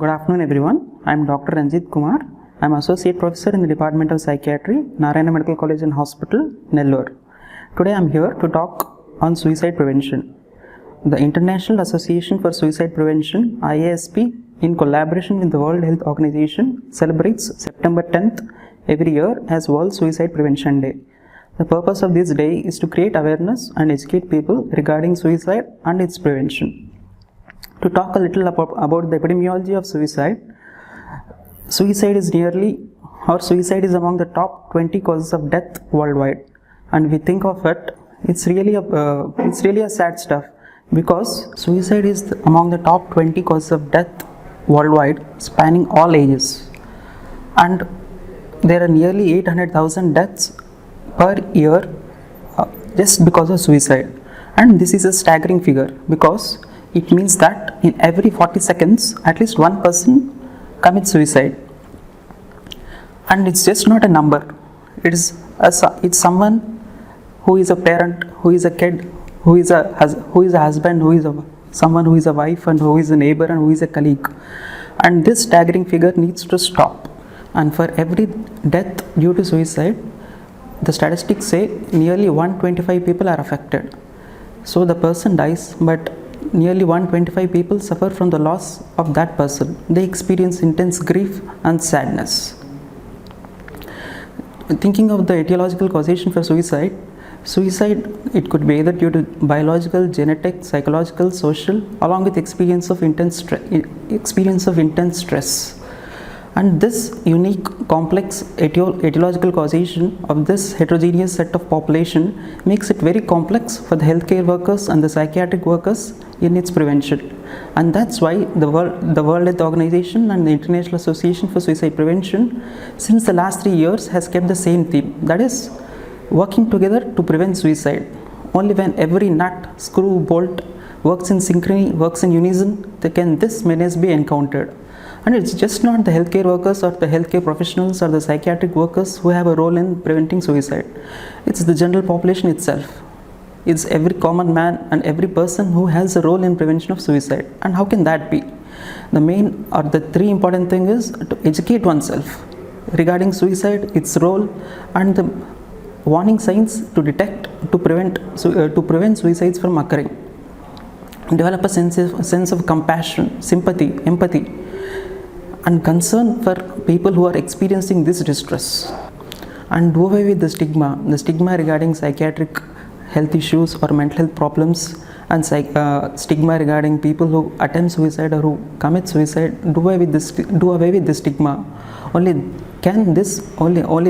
Good afternoon, everyone. I am Dr. Ranjit Kumar. I am Associate Professor in the Department of Psychiatry, Narayana Medical College and Hospital, Nellore. Today I am here to talk on suicide prevention. The International Association for Suicide Prevention, IASP, in collaboration with the World Health Organization, celebrates September 10th every year as World Suicide Prevention Day. The purpose of this day is to create awareness and educate people regarding suicide and its prevention. To talk a little about the epidemiology of suicide, suicide is among the top 20 causes of death worldwide. And we think of it, it's really a sad stuff, because suicide is among the top 20 causes of death worldwide, spanning all ages. And there are nearly 800,000 deaths per year just because of suicide. And this is a staggering figure, because it means that in every 40 seconds, at least one person commits suicide. And it's just not a number. It's someone who is a parent, who is a kid, who is a husband, someone who is a wife, and who is a neighbor, and who is a colleague. And this staggering figure needs to stop. And for every death due to suicide, the statistics say nearly 125 people are affected. So the person dies, but nearly 125 people suffer from the loss of that person. They experience intense grief and sadness. Thinking of the etiological causation for suicide, it could be either due to biological, genetic, psychological, social, along with experience of intense stress. And this unique, complex etiological causation of this heterogeneous set of population makes it very complex for the healthcare workers and the psychiatric workers in its prevention. And that's why the World Health Organization and the International Association for Suicide Prevention, since the last 3 years, has kept the same theme, that is, working together to prevent suicide. Only when every nut, screw, bolt works in synchrony, works in unison, can this menace be encountered. And it's just not the healthcare workers or the healthcare professionals or the psychiatric workers who have a role in preventing suicide. It's the general population itself. It's every common man and every person who has a role in prevention of suicide. And how can that be? The three important things is to educate oneself regarding suicide, its role, and the warning signs to detect, to prevent suicides from occurring. Develop a sense of compassion, sympathy, empathy, and concern for people who are experiencing this distress, and do away with the stigma regarding psychiatric health issues or mental health problems, and stigma regarding people who attempt suicide or who commit suicide. Do away with this stigma. Only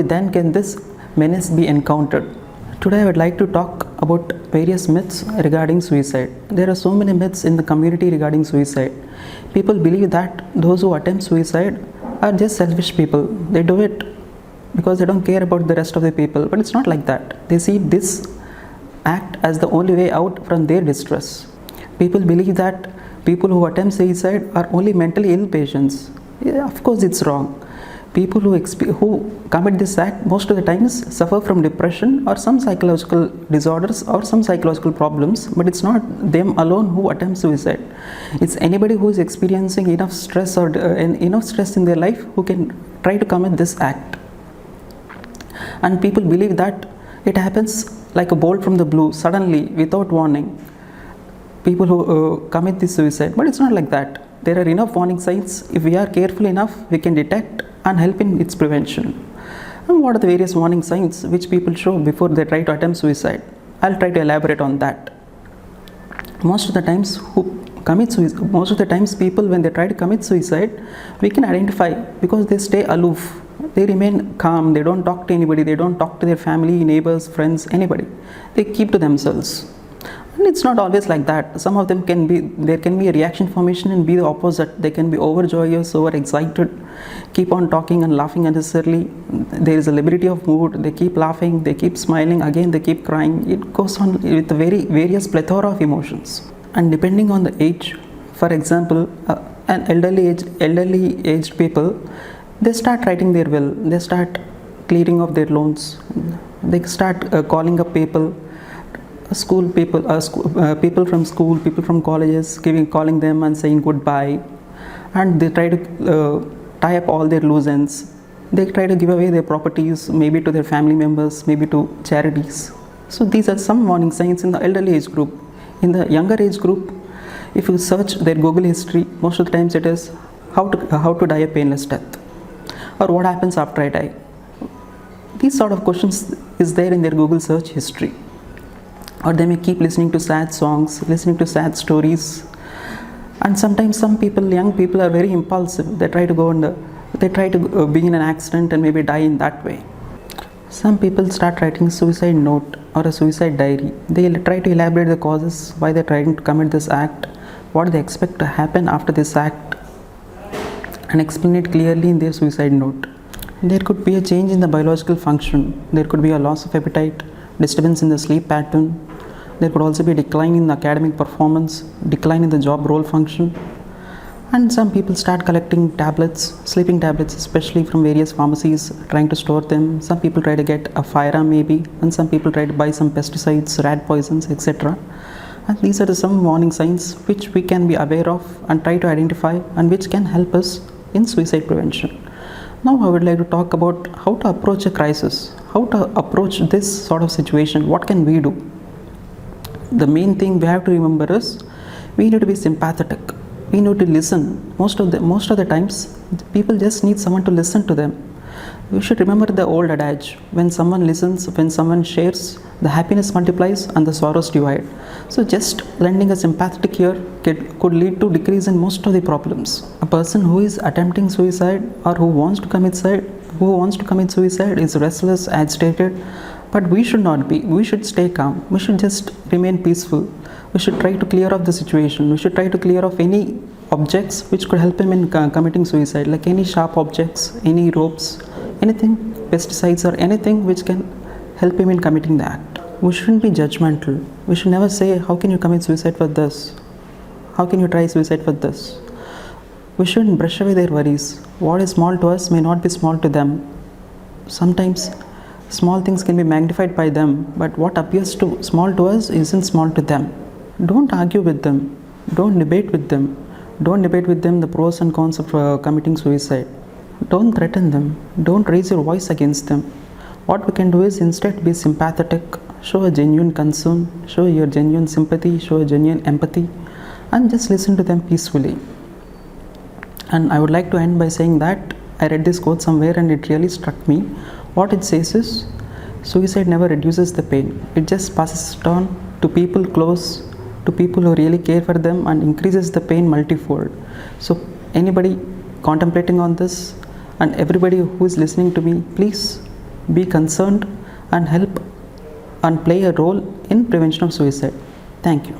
then can this menace be encountered. Today I would like to talk about various myths regarding suicide. There are so many myths in the community regarding suicide. People believe that those who attempt suicide are just selfish people. They do it because they don't care about the rest of the people. But it's not like that. They see this act as the only way out from their distress. People believe that people who attempt suicide are only mentally ill patients. Yeah, of course it's wrong. People who commit this act most of the times suffer from depression or some psychological disorders or some psychological problems, but it's not them alone who attempt suicide. It's anybody who is experiencing enough stress in their life who can try to commit this act. And people believe that it happens like a bolt from the blue, suddenly, without warning. People who commit this suicide, but it's not like that. There are enough warning signs. If we are careful enough, we can detect and help in its prevention. And what are the various warning signs which people show before they try to attempt suicide? I'll try to elaborate on that. Most of the times people, when they try to commit suicide, we can identify because they stay aloof. They remain calm. They don't talk to anybody. They don't talk to their family, neighbors, friends, anybody. They keep to themselves. And it's not always like that. Some of them there can be a reaction formation and be the opposite. They can be overjoyous, overexcited, keep on talking and laughing unnecessarily. There is a liberty of mood. They keep laughing, they keep smiling, again they keep crying. It goes on with a various plethora of emotions. And depending on the age, for example, an elderly aged people, they start writing their will. They start clearing of their loans. They start calling up people. People from school, people from colleges, calling them and saying goodbye. and they try to tie up all their loose ends. They try to give away their properties, maybe to their family members, maybe to charities. So these are some warning signs in the elderly age group. In the younger age group, if you search their Google history, most of the times it is how to die a painless death, or what happens after I die. These sort of questions is there in their Google search history. Or they may keep listening to sad songs, listening to sad stories. And sometimes some people, young people, are very impulsive. They try to be in an accident and maybe die in that way. Some people start writing suicide note or a suicide diary. They try to elaborate the causes, why they're trying to commit this act, what they expect to happen after this act, and explain it clearly in their suicide note. There could be a change in the biological function. There could be a loss of appetite, disturbance in the sleep pattern. There could also be a decline in the academic performance, decline in the job role function. And some people start collecting tablets, sleeping tablets, especially from various pharmacies, trying to store them. Some people try to get a firearm maybe, and some people try to buy some pesticides, rat poisons, etc. And these are some warning signs which we can be aware of and try to identify, and which can help us in suicide prevention. Now I would like to talk about how to approach a crisis, how to approach this sort of situation. What can we do? The main thing we have to remember is we need to be sympathetic. We need to listen. Most of the times people just need someone to listen to them. We should remember the old adage, when someone listens, when someone shares, the happiness multiplies and the sorrows divide. So just lending a sympathetic ear could lead to decrease in most of the problems. A person who is attempting suicide or who wants to commit suicide is restless, agitated, but we should not be. We should stay calm. We should just remain peaceful. We should try to clear off the situation. We should try to clear off any objects which could help him in committing suicide, like any sharp objects, any ropes, anything, pesticides, or anything which can help him in committing the act. We shouldn't be judgmental. We should never say, how can you commit suicide for this? How can you try suicide for this? We shouldn't brush away their worries. What is small to us may not be small to them. Sometimes small things can be magnified by them, but what appears to small to us isn't small to them. Don't argue with them. Don't debate with them. Don't debate with them the pros and cons of committing suicide. Don't threaten them. Don't raise your voice against them. What we can do is instead be sympathetic, show a genuine concern, show your genuine sympathy, show a genuine empathy, and just listen to them peacefully. And I would like to end by saying that I read this quote somewhere and it really struck me. What it says is, suicide never reduces the pain. It just passes it on to people close, to people who really care for them, and increases the pain multifold. So anybody contemplating on this, and everybody who is listening to me, please be concerned and help and play a role in prevention of suicide. Thank you.